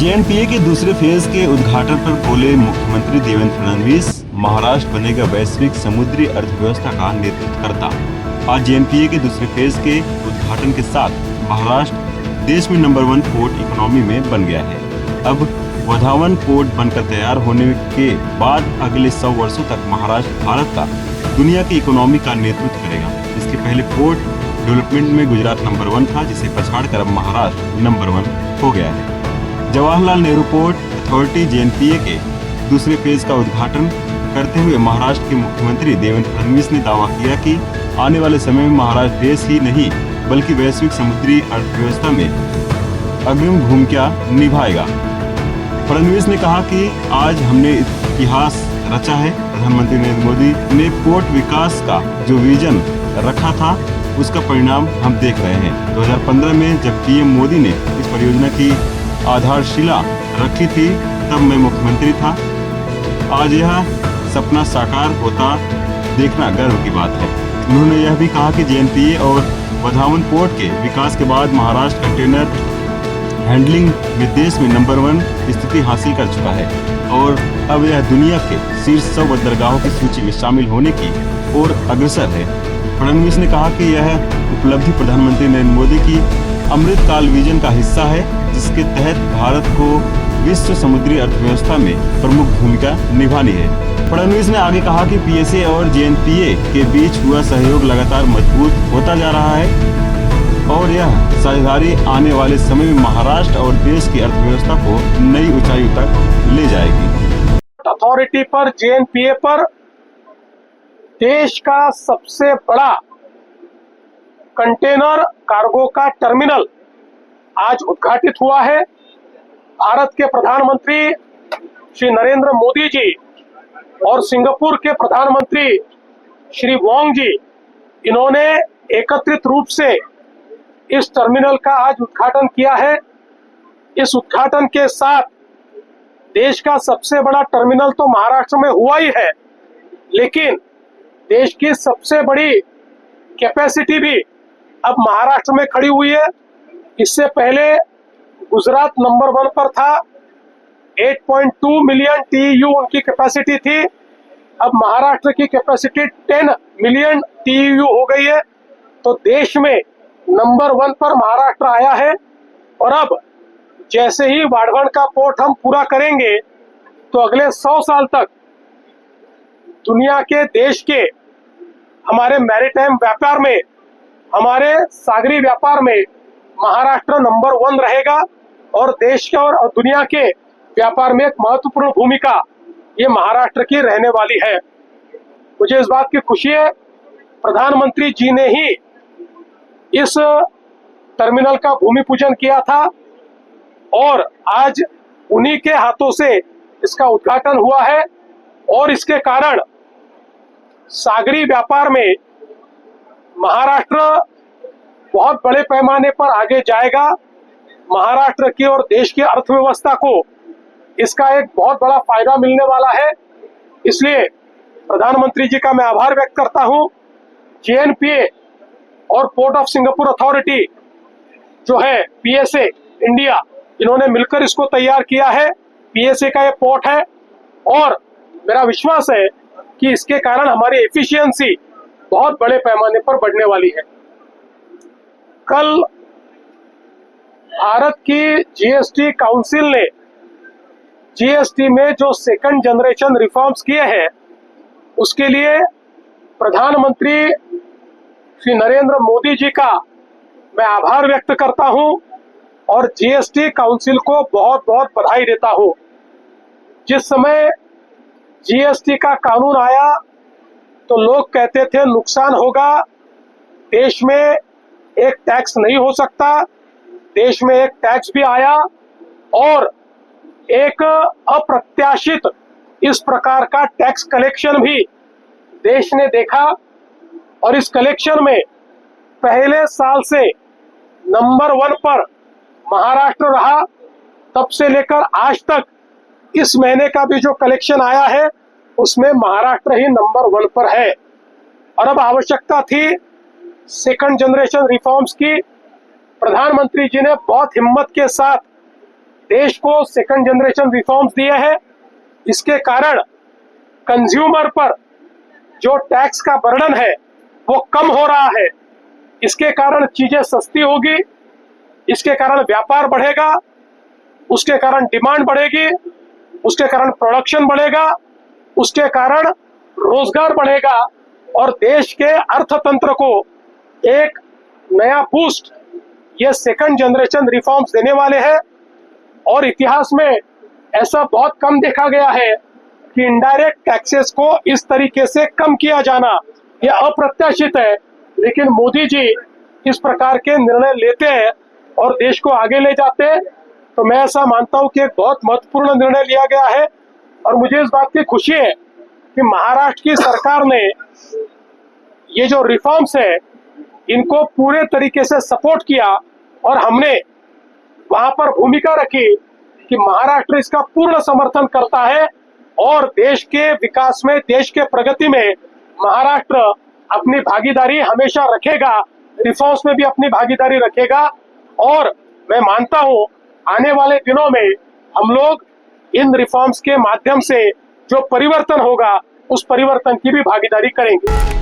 JNPA के दूसरे phase के उद्घाटन पर बोले मुख्यमंत्री देवेंद्र फडणवीस, महाराष्ट्र बनेगा वैश्विक समुद्री अर्थव्यवस्था का नेतृत्वकर्ता। आज जेएनपीए के दूसरे फेज के उद्घाटन के साथ महाराष्ट्र देश में नंबर 1 पोर्ट इकोनॉमी में बन गया है। अब वधावन पोर्ट बनकर तैयार होने के बाद अगले 100 वर्षों तक महाराष्ट्र भारत का दुनिया की इकोनॉमी का नेतृत्व करेगा। इसके पहले पोर्ट डेवलपमेंट में गुजरात नंबर 1 था, जिसे पछाड़कर अब महाराष्ट्र नंबर 1 हो गया है। Jawaharlal Nehru port authority JNPA के दूसरे फेज का उद्घाटन करते हुए महाराष्ट्र के मुख्यमंत्री देवेंद्र फडणवीस ने दावा किया कि आने वाले समय में महाराष्ट्र देश ही नहीं बल्कि वैश्विक समुद्री अर्थव्यवस्था में अग्रिम भूमिका निभाएगा। फडणवीस ने कहा कि आज हमने इतिहास रचा है। प्रधानमंत्री नरेंद्र मोदी ने पोर्ट विकास का जो विजन रखा था उसका परिणाम हम देख रहे हैं। 2015 में जब पीएम मोदी ने इस परियोजना की आधारशिला रखी थी तब मैं मुख्यमंत्री था। आज यह सपना साकार होता देखना गर्व की बात है। उन्होंने यह भी कहा कि जेएनपीए और वधावन पोर्ट के विकास के बाद महाराष्ट्र कंटेनर हैंडलिंग में देश में नंबर 1 स्थिति हासिल कर चुका है और अब यह दुनिया के शीर्ष 100 बंदरगाहों की सूची में शामिल होने की ओर अग्रसर है। फडणवीस ने कहा कि यह उपलब्धि प्रधानमंत्री नरेंद्र मोदी की अमृत काल विजन का हिस्सा है, जिसके तहत भारत को विश्व समुद्री अर्थव्यवस्था में प्रमुख भूमिका निभानी है। फडणवीस ने आगे कहा कि पीएसए और जेएनपीए के बीच हुआ सहयोग लगातार मजबूत होता जा रहा है और यह साझेदारी आने वाले समय में महाराष्ट्र और देश की अर्थव्यवस्था को नई ऊंचाइयों तक ले जाएगी। अथॉरिटी पर जेएनपीए पर देश का सबसे बड़ा कंटेनर कार्गो का टर्मिनल आज उद्घाटित हुआ है। भारत के प्रधानमंत्री श्री नरेंद्र मोदी जी और सिंगापुर के प्रधानमंत्री श्री वांग जी, इन्होंने एकत्रित रूप से इस टर्मिनल का आज उद्घाटन किया है। इस उद्घाटन के साथ देश का सबसे बड़ा टर्मिनल तो महाराष्ट्र में हुआ ही है, लेकिन देश की सबसे बड़ी कैपेसिटी भी अब महाराष्ट्र में खड़ी हुई है। इससे पहले गुजरात नंबर 1 पर था, 8.2 मिलियन TEU उनकी कैपेसिटी थी। अब महाराष्ट्र की कैपेसिटी 10 मिलियन TEU हो गई है। तो देश में नंबर 1 पर महाराष्ट्र आया है और अब जैसे ही वाढवण का पोर्ट हम पूरा करेंगे तो अगले 100 साल तक दुनिया के देश के हमारे मैरीटाइम व्यापार में, हमारे सागरी व्यापार में महाराष्ट्र नंबर 1 रहेगा और देश के और दुनिया के व्यापार में एक महत्वपूर्ण भूमिका ये महाराष्ट्र की रहने वाली है। मुझे इस बात की खुशी है, प्रधानमंत्री जी ने ही इस टर्मिनल का भूमि पूजन किया था और आज उन्हीं के हाथों से इसका उद्घाटन हुआ है और इसके कारण सागरी व्यापार में महाराष्ट्र बहुत बड़े पैमाने पर आगे जाएगा। महाराष्ट्र की और देश की अर्थव्यवस्था को इसका एक बहुत बड़ा फायदा मिलने वाला है। इसलिए प्रधानमंत्री जी का मैं आभार व्यक्त करता हूं। जेएनपीए और पोर्ट ऑफ सिंगापुर अथॉरिटी जो है पीएसए इंडिया, इन्होंने मिलकर इसको तैयार किया है। पीएसए का ये पोर्ट है और मेरा विश्वास है कि इसके कारण हमारी एफिशिएंसी बहुत बड़े पैमाने पर बढ़ने वाली है। कल भारत की जीएसटी काउंसिल ने जीएसटी में जो सेकंड जनरेशन रिफॉर्म्स किए हैं उसके लिए प्रधानमंत्री श्री नरेंद्र मोदी जी का मैं आभार व्यक्त करता हूं और जीएसटी काउंसिल को बहुत बहुत बधाई देता हूं। जिस समय जीएसटी का कानून आया तो लोग कहते थे नुकसान होगा, देश में एक टैक्स नहीं हो सकता। देश में एक टैक्स भी आया और एक अप्रत्याशित इस प्रकार का टैक्स कलेक्शन भी देश ने देखा और इस कलेक्शन में पहले साल से नंबर 1 पर महाराष्ट्र रहा। तब से लेकर आज तक इस महीने का भी जो कलेक्शन आया है उसमें महाराष्ट्र ही नंबर 1 पर है और अब आवश्यकता थी सेकंड जनरेशन रिफॉर्म्स की। प्रधानमंत्री जी ने बहुत हिम्मत के साथ देश को सेकंड जनरेशन रिफॉर्म्स दिए हैं। इसके कारण कंज्यूमर पर जो टैक्स का बर्डन है वो कम हो रहा है। इसके कारण चीजें सस्ती होगी, इसके कारण व्यापार बढ़ेगा, उसके कारण डिमांड बढ़ेगी, उसके कारण प्रोडक्शन बढ़ेगा, उसके कारण रोजगार बढ़ेगा और देश के अर्थतंत्र को एक नया बूस्ट ये सेकंड जनरेशन रिफॉर्म्स देने वाले हैं। और इतिहास में ऐसा बहुत कम देखा गया है कि इनडायरेक्ट टैक्सेस को इस तरीके से कम किया जाना यह अप्रत्याशित है, लेकिन मोदी जी इस प्रकार के निर्णय लेते हैं और देश को आगे ले जाते हैं। तो मैं ऐसा मानता हूं कि एक बहुत महत्वपूर्ण निर्णय लिया गया है और मुझे इस बात की खुशी है कि महाराष्ट्र की सरकार ने ये जो रिफॉर्म्स है इनको पूरे तरीके से सपोर्ट किया और हमने वहां पर भूमिका रखी कि महाराष्ट्र इसका पूर्ण समर्थन करता है और देश के विकास में, देश के प्रगति में महाराष्ट्र अपनी भागीदारी हमेशा रखेगा, रिफॉर्म्स में भी अपनी भागीदारी रखेगा। और मैं मानता हूं आने वाले दिनों में हम लोग इन रिफॉर्म्स के माध्यम से जो परिवर्तन होगा उस परिवर्तन की भी भागीदारी करेंगे।